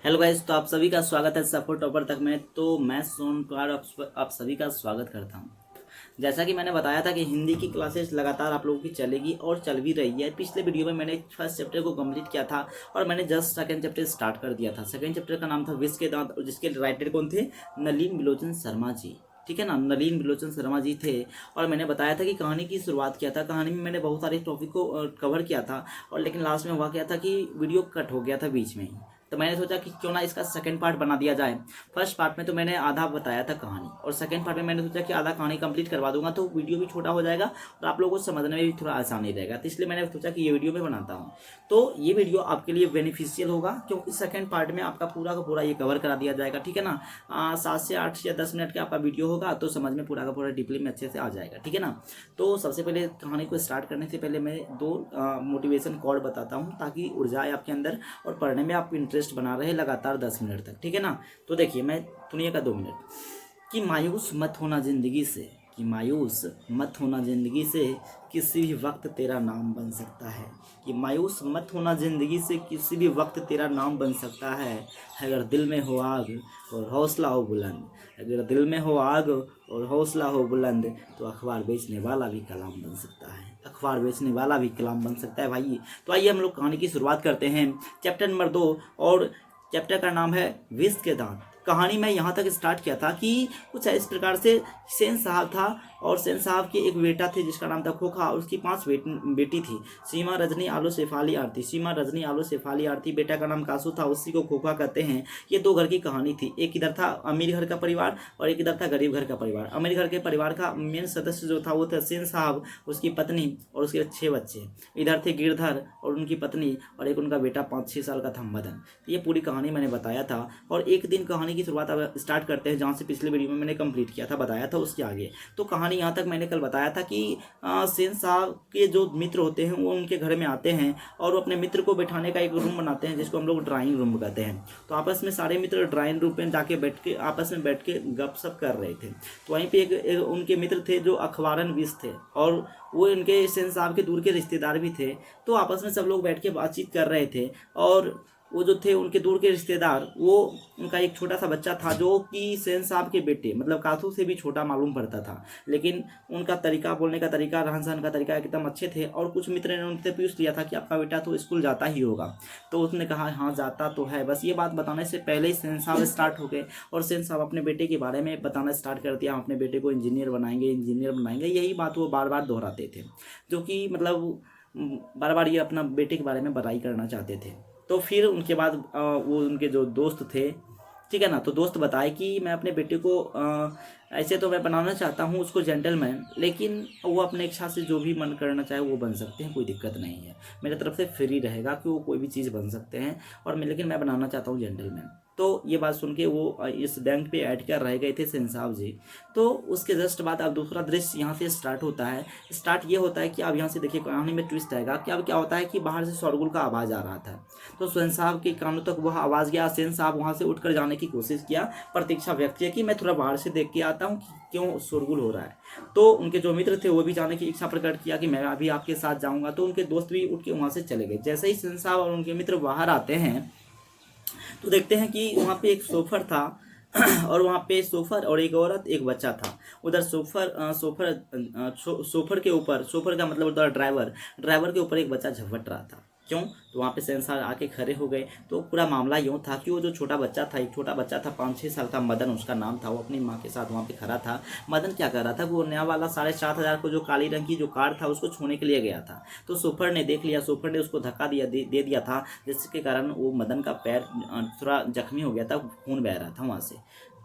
Hello guys, तो आप सभी का स्वागत है सफर टॉपर तक में। तो मैं सोन कुमार आप सभी का स्वागत करता हूं। जैसा कि मैंने बताया था कि हिंदी की क्लासेस लगातार आप लोगों की चलेगी और चल भी रही है। पिछले वीडियो में मैंने फर्स्ट चैप्टर को कंप्लीट किया था और मैंने जस्ट सेकंड चैप्टर स्टार्ट कर दिया था। सेकंड चैप्टर का नाम था विष के दांत और जिसके राइटर कौन थे? नलिन बिलोचन शर्मा जी। ठीक है ना, नलिन बिलोचन शर्मा जी थे। और मैंने बताया था कि कहानी की शुरुआत किया था। कहानी में मैंने बहुत सारे टॉपिक को कवर किया था और लेकिन लास्ट में हुआ क्या था कि वीडियो कट हो गया था बीच में ही। तो मैंने सोचा कि क्यों ना इसका सेकंड पार्ट बना दिया जाए। फर्स्ट पार्ट में तो मैंने आधा बताया था कहानी और सेकंड पार्ट में मैंने सोचा कि आधा कहानी कंप्लीट करवा दूंगा तो वीडियो भी छोटा हो जाएगा और आप लोगों को समझने में भी थोड़ा आसानी रहेगा। तो इसलिए मैंने सोचा कि ये वीडियो मैं बनाता हूँ। तो ये वीडियो आपके लिए बेनिफिशियल होगा क्योंकि सेकंड पार्ट में आपका पूरा का पूरा ये कवर करा दिया जाएगा। ठीक है ना, 7 से 8 या 10 मिनट का आपका वीडियो होगा तो समझ में पूरा का पूरा डीपली में अच्छे से आ जाएगा। ठीक है ना। तो सबसे पहले कहानी को स्टार्ट करने से पहले मैं 2 मोटिवेशन कोड बताता हूँ ताकि ऊर्जा आए आपके अंदर और पढ़ने में आप इंटरेस्ट बना रहे लगातार 10 मिनट तक। ठीक है ना। तो देखिए, मैं सुनिएगा 2 मिनट। कि मायूस मत होना जिंदगी से, कि मायूस मत होना जिंदगी से, किसी भी वक्त तेरा नाम बन सकता है। कि मायूस मत होना जिंदगी से, किसी भी वक्त तेरा नाम बन सकता है। अगर दिल में हो आग और हौसला हो बुलंद, अगर दिल में हो आग और हौसला हो बुलंद, तो अखबार बेचने वाला भी कलाम बन सकता है। अखबार बेचने वाला भी कलाम बन सकता है भाई। तो आइए हम लोग कहानी की शुरुआत करते हैं। चैप्टर नंबर 2 और चैप्टर का नाम है विष के दांत। कहानी में यहाँ तक स्टार्ट किया था कि कुछ इस प्रकार से सेन साहब था और सेन साहब के एक बेटा थे जिसका नाम था खोखा और उसकी 5 बेटी थी। सीमा, रजनी, आलू, शेफाली, आरती। सीमा, रजनी, आलू, शेफाली, आरती। बेटा का नाम कासू था, उसी को खोखा कहते हैं। ये 2 घर की कहानी थी। एक इधर था अमीर घर का परिवार और एक इधर था गरीब घर का परिवार। अमीर घर के परिवार का मेन सदस्य जो था वो था सेन साहब, उसकी पत्नी और उसके 6 बच्चे। इधर थे गिरधर और उनकी पत्नी और एक उनका बेटा 5-6 साल का था मदन। ये पूरी कहानी मैंने बताया था। और एक दिन कहानी की शुरुआत अब स्टार्ट करते हैं जहाँ से पिछले वीडियो में मैंने कंप्लीट किया था, बताया था उसके आगे। तो कहानी यहाँ तक मैंने कल बताया था कि सेन साहब के जो मित्र होते हैं वो उनके घर में आते हैं और वो अपने मित्र को बैठाने का एक रूम बनाते हैं जिसको हम लोग ड्राइंग रूम कहते हैं। तो आपस में सारे मित्र ड्राइंग रूम में जाके बैठ के आपस में बैठ के गपशप कर रहे थे। तो वहीं पे एक उनके मित्र थे जो अखबारन विष थे और वो इनके सेन साहब के दूर के रिश्तेदार भी थे। तो आपस में सब लोग बैठ के बातचीत कर रहे थे और वो जो थे उनके दूर के रिश्तेदार, वो उनका एक छोटा सा बच्चा था जो कि सेन साहब के बेटे मतलब कासू से भी छोटा मालूम पड़ता था। लेकिन उनका तरीका, बोलने का तरीका, रहन सहन का तरीका एकदम अच्छे थे। और कुछ मित्र ने उनसे पूछ लिया था कि आपका बेटा तो स्कूल जाता ही होगा। तो उसने कहा हाँ जाता तो है। बस ये बात बताने से पहले ही सेन साहब स्टार्ट हो गए और सेन साहब अपने बेटे के बारे में बताना स्टार्ट कर दिया। हम अपने बेटे को इंजीनियर बनाएंगे, इंजीनियर बनाएंगे। यही बात वो बार बार दोहराते थे जो कि मतलब बार बार ये अपना बेटे के बारे में बड़ाई करना चाहते थे। तो फिर उनके बाद वो उनके जो दोस्त थे, ठीक है ना, तो दोस्त बताए कि मैं अपने बेटे को ऐसे तो मैं बनाना चाहता हूँ उसको जेंटलमैन, लेकिन वो अपने इच्छा से जो भी मन करना चाहे वो बन सकते हैं, कोई दिक्कत नहीं है। मेरे तरफ से फ्री रहेगा कि वो कोई भी चीज़ बन सकते हैं और मैं, लेकिन मैं बनाना चाहता हूँ जेंटलमैन। तो ये बात सुन के वो इस बैंक पे ऐड कर रह गए थे सेन साहब जी। तो उसके जस्ट बाद अब दूसरा दृश्य यहाँ से स्टार्ट होता है। स्टार्ट ये होता है कि अब यहाँ से देखिए कहानी में ट्विस्ट आएगा कि अब क्या होता है कि बाहर से शोरगुल का आवाज़ आ रहा था। तो सेन साहब के कानों तक वह आवाज़ गया। सेन साहब वहाँ से उठकर जाने की कोशिश किया, प्रतीक्षा व्यक्त किया कि मैं थोड़ा बाहर से देख के आता हूँ कि क्यों शोरगुल हो रहा है। तो उनके जो मित्र थे वो भी जाने की इच्छा प्रकट किया कि मैं अभी आपके साथ जाऊँगा। तो उनके दोस्त भी उठ के वहाँ से चले गए। जैसे ही सेन साहब और उनके मित्र बाहर आते हैं तो देखते हैं कि वहाँ पे एक सोफर था और वहाँ पे सोफर और एक औरत, एक बच्चा था। उधर सोफर के ऊपर, सोफर का मतलब उधर ड्राइवर के ऊपर एक बच्चा झपट रहा था। क्यों? तो वहाँ पे सेंसर आके खड़े हो गए। तो पूरा मामला यूँ था कि वो जो छोटा बच्चा था, एक छोटा बच्चा था 5-6 साल का, मदन उसका नाम था, वो अपनी माँ के साथ वहाँ पे खड़ा था। मदन क्या कर रहा था, वो नया वाला 7,500 को जो काली रंग की जो कार था उसको छूने के लिए गया था। तो सोफर ने देख लिया, सोफर ने उसको धक्का दे दिया था, जिसके कारण वो मदन का पैर थोड़ा जख्मी हो गया था, खून बह रहा था वहाँ से।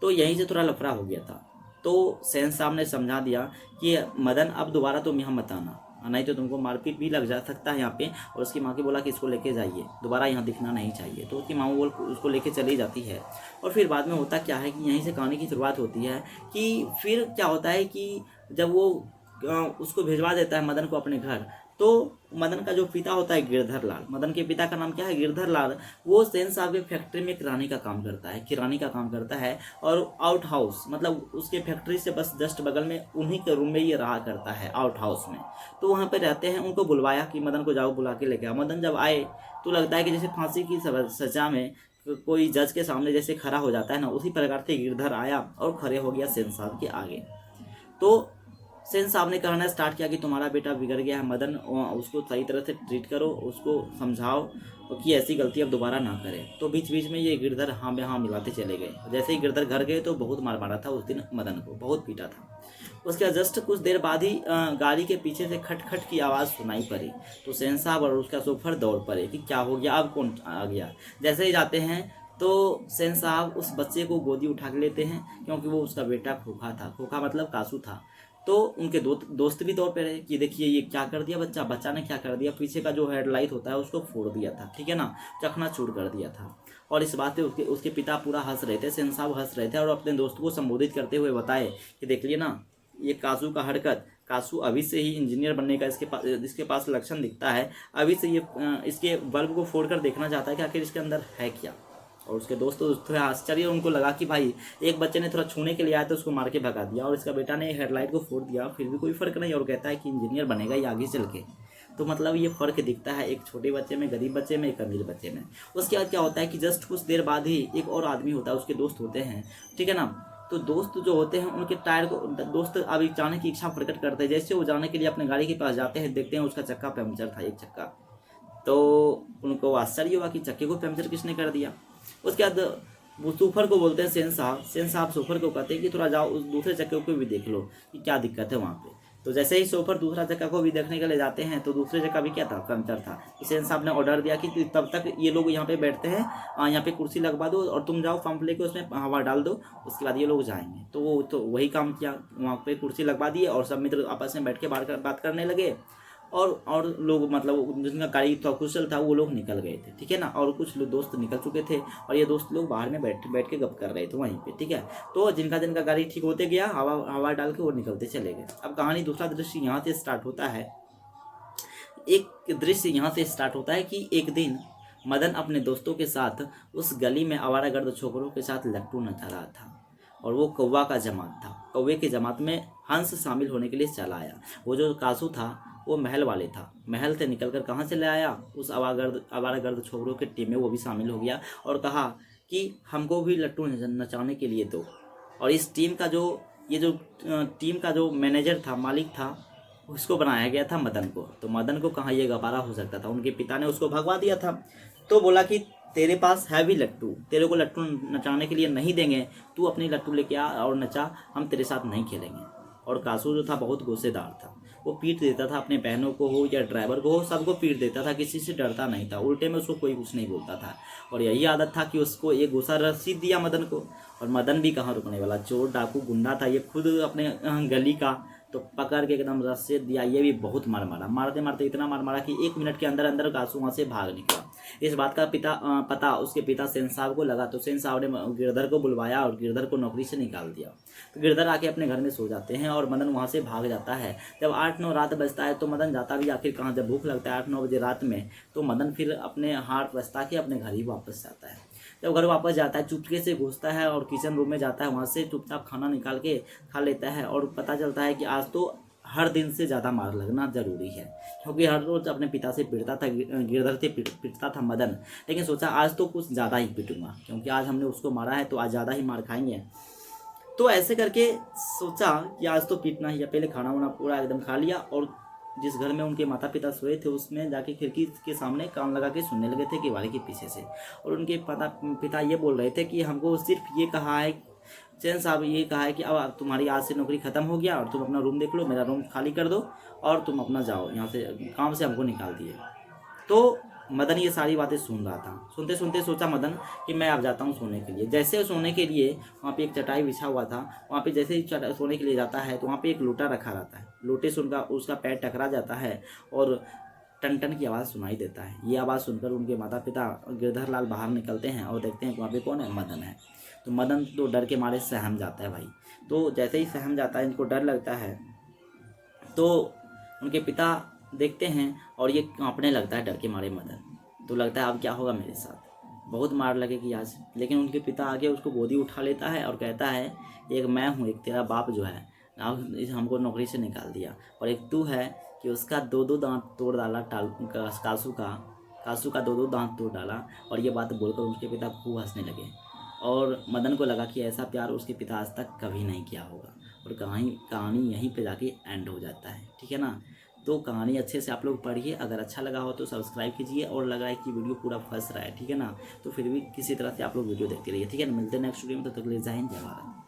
तो यहीं से थोड़ा लफड़ा हो गया था। तो सेन साहब ने समझा दिया कि मदन अब दोबारा तुम यहाँ मत आना, नहीं तो तुमको मारपीट भी लग जा सकता है यहाँ पे। और उसकी माँ को बोला कि इसको लेके जाइए, दोबारा यहाँ दिखना नहीं चाहिए। तो उसकी माँ बोल उसको लेके चली जाती है। और फिर बाद में होता क्या है कि यहीं से कहानी की शुरुआत होती है कि फिर क्या होता है कि जब वो उसको भिजवा देता है मदन को अपने घर। तो मदन का जो पिता होता है गिरधर लाल, मदन के पिता का नाम क्या है? गिरधर लाल। वो सेन साहब के फैक्ट्री में किरानी का काम करता है, किरानी का काम करता है। और आउट हाउस मतलब उसके फैक्ट्री से बस जस्ट बगल में उन्हीं के रूम में ये रहा करता है, आउट हाउस में। तो वहाँ पे रहते हैं। उनको बुलवाया कि मदन को जाओ बुला के लेके आओ। मदन जब आए तो लगता है कि जैसे फांसी की सजा में कोई जज के सामने जैसे खड़ा हो जाता है ना, उसी प्रकार से गिरधर आया और खड़े हो गया सेन साहब के आगे। तो सेन साहब ने कहना स्टार्ट किया कि तुम्हारा बेटा बिगड़ गया है मदन, उसको सही तरह से ट्रीट करो, उसको समझाओ कि ऐसी गलती अब दोबारा ना करे। तो बीच बीच में ये गिरधर हाँ में हाँ मिलाते चले गए। जैसे ही गिरधर घर गए तो बहुत मार मारा था उस दिन मदन को, बहुत पीटा था। उसके बाद जस्ट कुछ देर बाद ही गाड़ी के पीछे से खट खट की आवाज़ सुनाई पड़ी। तो सेन साहब और उसका शोफर दौड़ पड़े कि क्या हो गया, अब कौन आ गया। जैसे ही जाते हैं तो सेन साहब उस बच्चे को गोदी उठा के लेते हैं, क्योंकि वो उसका बेटा खोखा था, खोखा मतलब कासू था। तो उनके दोस्त भी दौड़ पे रहे कि देखिए ये क्या कर दिया बच्चा ने क्या कर दिया, पीछे का जो हेडलाइट होता है उसको फोड़ दिया था, ठीक है ना, चकनाचूर कर दिया था। और इस बात पे उसके पिता पूरा हंस रहे थे, सेन साहब हंस रहे थे और अपने दोस्त को संबोधित करते हुए बताए कि देख लिए ना, ये कासू का हरकत, कासू अभी से ही इंजीनियर बनने का इसके पास लक्षण दिखता है, अभी से ये इसके बल्ब को फोड़ कर देखना चाहता है कि आखिर इसके अंदर है क्या। और उसके दोस्त तो थोड़ा आश्चर्य उनको लगा कि भाई एक बच्चे ने थोड़ा छूने के लिए आया तो उसको मार के भगा दिया और इसका बेटा ने हेडलाइट को फोड़ दिया, फिर भी कोई फ़र्क नहीं, और कहता है कि इंजीनियर बनेगा ये आगे चल के। तो मतलब ये फ़र्क दिखता है एक छोटे बच्चे में, गरीब बच्चे में, एक अमीर बच्चे में। उसके बाद क्या होता है कि जस्ट कुछ देर बाद ही एक और आदमी होता है, उसके दोस्त होते हैं, ठीक है ना। तो दोस्त जो होते हैं उनके टायर को दोस्त अभी जाने की इच्छा प्रकट करते हैं। जैसे वो जाने के लिए अपने गाड़ी के पास जाते हैं, देखते हैं उसका चक्का पंक्चर था, एक चक्का। तो उनको आश्चर्य हुआ कि चक्के को पंक्चर किसने कर दिया। उसके बाद वो सूफर को बोलते हैं सेन साहब सूफर को कहते हैं कि थोड़ा जाओ उस दूसरे चक्के को भी देख लो कि क्या दिक्कत है वहाँ पे। तो जैसे ही सूफर दूसरा चक्का को भी देखने के लिए जाते हैं तो दूसरे चक्का भी क्या था, पंक्चर था। तो सेन साहब ने ऑर्डर दिया कि तब तक ये लोग यहाँ पे बैठते हैं, यहाँ पे कुर्सी लगवा दो और तुम जाओ पंप लेके उसमें हवा डाल दो, उसके बाद ये लोग जाएंगे। तो वो तो वही काम किया, वहाँ पे कुर्सी लगवा दिए और सब मित्र आपस में बैठ के बात करने लगे। और लोग मतलब जिनका गाड़ी था कुशल था वो लोग निकल गए थे, ठीक है ना। और कुछ लोग दोस्त निकल चुके थे और ये दोस्त लोग बाहर में बैठ के गप कर रहे थे वहीं पे, ठीक है। तो जिनका गाड़ी ठीक होते गया, हवा डाल के वो निकलते चले गए। अब कहानी दूसरा दृश्य यहाँ से स्टार्ट होता है। एक दृश्य यहाँ से स्टार्ट होता है कि एक दिन मदन अपने दोस्तों के साथ उस गली में आवारागर्द छोकरों के साथ लट्टू नचा रहा था और वो कौवा का जमात था। कौवे की जमात में हंस शामिल होने के लिए चला आया। वो जो कासू था वो महल वाले था, महल से निकलकर कहाँ से ले आया, उस आवारागर्द छोकरों की टीम में वो भी शामिल हो गया और कहा कि हमको भी लट्टू नचाने के लिए दो। और इस टीम का टीम का जो मैनेजर था, मालिक था, उसको बनाया गया था मदन को। तो मदन को कहाँ ये गवारा हो सकता था, उनके पिता ने उसको भगवा दिया था। तो बोला कि तेरे पास है भी लट्टू, तेरे को लट्टू नचाने के लिए नहीं देंगे, तू अपनी लट्टू लेके आ और नचा, हम तेरे साथ नहीं खेलेंगे। और कासू जो था बहुत गुस्सेदार था, वो पीट देता था अपने बहनों को हो या ड्राइवर को हो, सबको पीट देता था, किसी से डरता नहीं था, उल्टे में उसको कोई कुछ नहीं बोलता था। और यही आदत था कि उसको एक गुस्सा रसीद दिया मदन को, और मदन भी कहाँ रुकने वाला, चोर डाकू गुंडा था ये, खुद अपने गली का, तो पकड़ के एकदम रस्से दिया। ये भी बहुत मार मारा, मारते मारते इतना मार मारा कि 1 मिनट के अंदर अंदर कासू वहाँ से भाग निकला। इस बात का पता उसके पिता सेन साहब को लगा, तो सेन साहब ने गिरधर को बुलवाया और गिरधर को नौकरी से निकाल दिया। तो गिरधर आके अपने घर में सो जाते हैं और मदन वहाँ से भाग जाता है। जब 8-9 रात बजता है तो मदन जाता भी आखिर कहाँ, जब भूख लगता है 8-9 बजे रात में, तो मदन फिर अपने हाथ बस्ता के अपने घर ही वापस जाता है। जब घर वापस जाता है चुपके से घुसता है और किचन रूम में जाता है, वहाँ से चुपचाप खाना निकाल के खा लेता है। और पता चलता है कि आज तो हर दिन से ज़्यादा मार लगना ज़रूरी है, क्योंकि हर रोज़ अपने पिता से पिटता था, गिरधर से पिटता था मदन, लेकिन सोचा आज तो कुछ ज़्यादा ही पिटूंगा, क्योंकि आज हमने उसको मारा है तो आज ज़्यादा ही मार खाएंगे। तो ऐसे करके सोचा कि आज तो पीटना ही है। पहले खाना वाना पूरा एकदम खा लिया और जिस घर में उनके माता पिता सोए थे उसमें जाके खिड़की के सामने कान लगा के सुनने लगे थे किवाड़ी के पीछे से। और उनके पिता ये बोल रहे थे कि हमको सिर्फ ये कहा है, सेन साहब ये कहा है कि अब तुम्हारी आज से नौकरी ख़त्म हो गया और तुम अपना रूम देख लो, मेरा रूम खाली कर दो और तुम अपना जाओ यहाँ से, काम से हमको निकाल दिए। तो मदन ये सारी बातें सुन रहा था। सुनते सुनते सोचा मदन कि मैं अब जाता हूँ सोने के लिए। जैसे सोने के लिए वहाँ पे एक चटाई बिछा हुआ था, वहाँ पे जैसे ही सोने के लिए जाता है तो वहाँ पे एक लोटा रखा रहता है। लोटे से उसका पैर टकरा जाता है और टन टन की आवाज़ सुनाई देता है। ये आवाज़ सुनकर उनके माता पिता गिरधर लाल बाहर निकलते हैं और देखते हैं कि वहाँ पे कौन है, मदन है। तो मदन तो डर के मारे सहम जाता है भाई। तो जैसे ही सहम जाता है, इनको डर लगता है, तो उनके पिता देखते हैं और ये कांपने लगता है डर के मारे मदन। तो लगता है अब क्या होगा मेरे साथ, बहुत मार लगेगी आज। लेकिन उनके पिता आगे उसको गोदी उठा लेता है और कहता है एक मैं हूँ, एक तेरा बाप जो है हमको नौकरी से निकाल दिया, और एक तू है कि उसका 2-2 दांत तोड़ डाला कासू का, कासू का 2-2 दांत तोड़ डाला। और ये बात बोलकर उसके पिता खूब हंसने लगे और मदन को लगा कि ऐसा प्यार उसके पिता आज तक कभी नहीं किया होगा। और कहानी यहीं पे जाके एंड हो जाता है, ठीक है ना। तो कहानी अच्छे से आप लोग पढ़िए, अगर अच्छा लगा हो तो सब्सक्राइब कीजिए, और लग रहा है कि वीडियो पूरा फंस रहा है, ठीक है ना, तो फिर भी किसी तरह से आप लोग वीडियो देखते रहिए, ठीक है ना। मिलते हैं नेक्स्ट वीडियो में, तो तक के लिए जय हिंद जय भारत।